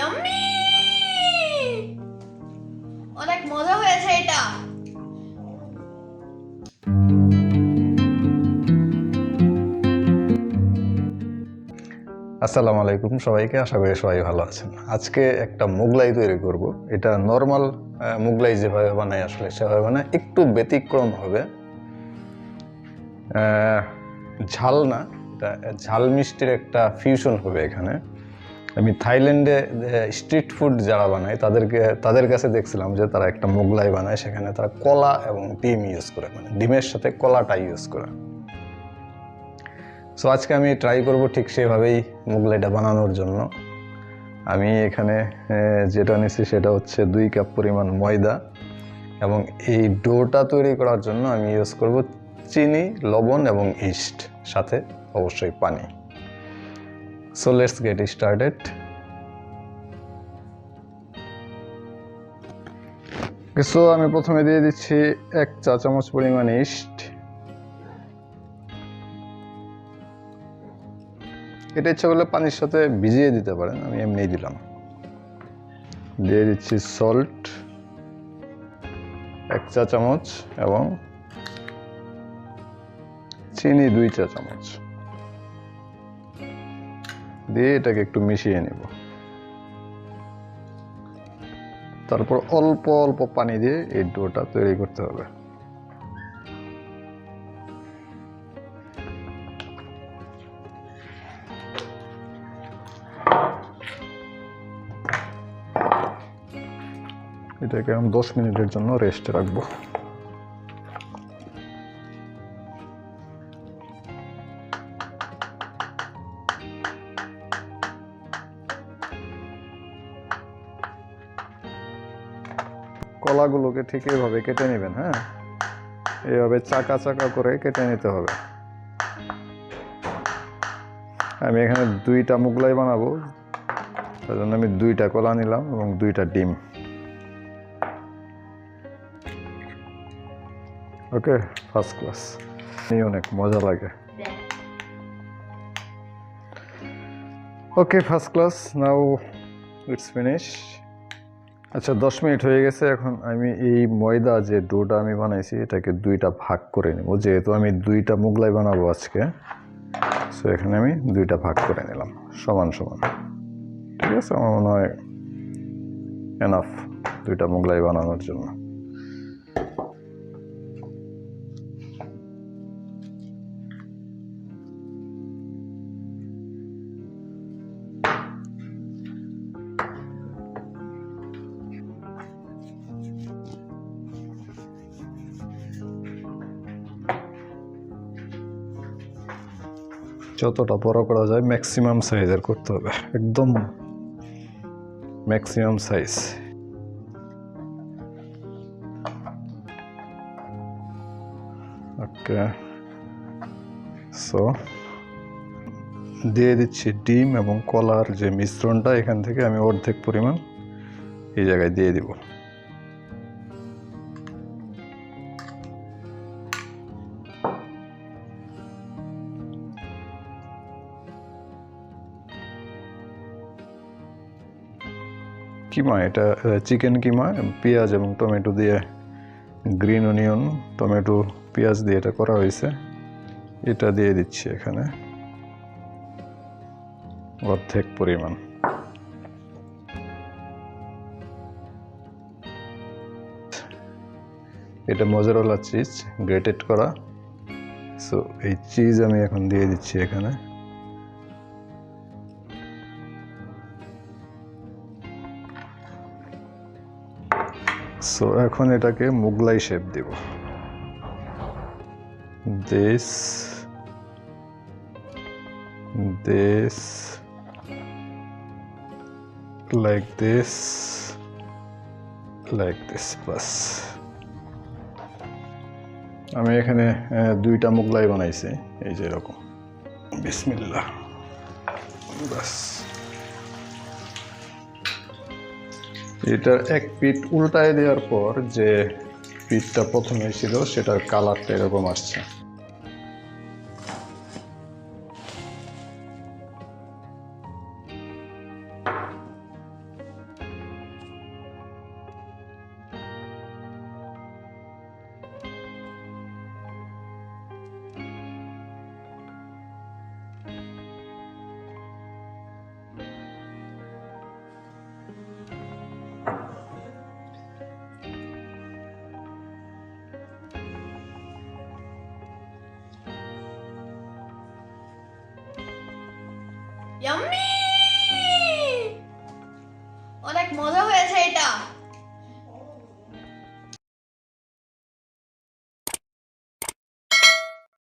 Yummy! অনেক মজা হয়েছে এটা। আসসালামু আলাইকুম সবাইকে, আশা করি সবাই ভালো আছেন। আজকে একটা মোগলাই তৈরি করব। এটা নর্মাল মোগলাই যেভাবে বানাই আসলে সেভাবে বানাই, একটু ব্যতিক্রম হবে। ঝাল না, এটা ঝাল মিষ্টির একটা ফিউশন হবে এখানে। আমি থাইল্যান্ডে স্ট্রিট ফুড যারা বানায় তাদের কাছে দেখছিলাম যে তারা একটা মোগলাই বানায়, সেখানে তারা কলা এবং ডিম ইউজ করে, মানে ডিমের সাথে কলাটা ইউজ করে। সো আজকে আমি ট্রাই করব ঠিক সেভাবেই মোগলাইটা বানানোর জন্য। আমি এখানে যেটা নিচ্ছি সেটা হচ্ছে 2 কাপ পরিমাণ ময়দা, এবং এই ডোটা তৈরি করার জন্য আমি ইউজ করব চিনি, লবণ এবং ইস্ট, সাথে অবশ্যই পানি। So let's get started. So আমি প্রথমে দিয়ে দিচ্ছি 1 চা চামচ পরিমাণ ইস্ট। এটা ইচ্ছা করলে পানির সাথে ভিজিয়ে দিতে পারেন, আমি এমনিই দিলাম। দিয়ে দিচ্ছি সল্ট 1 চা চামচ এবং চিনি 2 চা চামচ দিয়ে এটাকে একটু মিশিয়ে নেব। তারপর অল্প অল্প পানি দিয়ে এই ডোটা তৈরি করতে হবে। এটাকে আমি 10 মিনিটের জন্য রেস্টে রাখবো। কলাগুলোকে ঠিক এইভাবে কেটে নেবেন। হ্যাঁ, এইভাবে চাকা চাকা করে কেটে নিতে হবে। আমি এখানে 2টা মোগলাই বানাবো, তার জন্য আমি 2টা কলা নিলাম এবং 2টা ডিম। ওকে, ফার্স্ট ক্লাস, অনেক মজা লাগে। Okay, first class, now it's finish. আচ্ছা, 10 মিনিট হয়ে গেছে। এখন আমি এই ময়দা যে ডোটা আমি বানাইছি এটাকে 2টা ভাগ করে নেব, যেহেতু আমি 2টা মোগলাই বানাবো আজকে। সো এখানে আমি 2টা ভাগ করে নিলাম সমান সমান। ঠিক আছে, আমার মনে হয় এনাফ 2টা মোগলাই বানানোর জন্য। যতটা বড় করা যায় ম্যাক্সিমাম সাইজের করতে হবে, একদম ম্যাক্সিমাম সাইজ। ওকে, সো দিয়ে দিচ্ছি ডিম এবং কলার যে মিশ্রণটা, এখান থেকে আমি অর্ধেক পরিমাণ এই জায়গায় দিয়ে দিব। কিমা, এটা চিকেন কিমা, পেঁয়াজ এবং টমেটো দিয়ে, গ্রিন অনিয়ন, টমেটো, পেঁয়াজ দিয়ে এটা করা হয়েছে। এটা দিয়ে দিচ্ছি এখানে অর্ধেক পরিমাণ। এটা মজারেলা চিজ, গ্রেটেড করা। সো এই চিজ আমি এখন দিয়ে দিচ্ছি এখানে। সো এখন এটাকে মোগলাই শেপ দেব। this like this বাস। আমি এখানে 2টা মোগলাই বানাইছি, এই যে এরকম। বিসমিল্লাহ, বাস। এটার এক পিঠ উল্টায় দেওয়ার পর যে পিঠটা প্রথমে ছিল সেটার কালারটা এরকম আসছে। ইয়াম্মি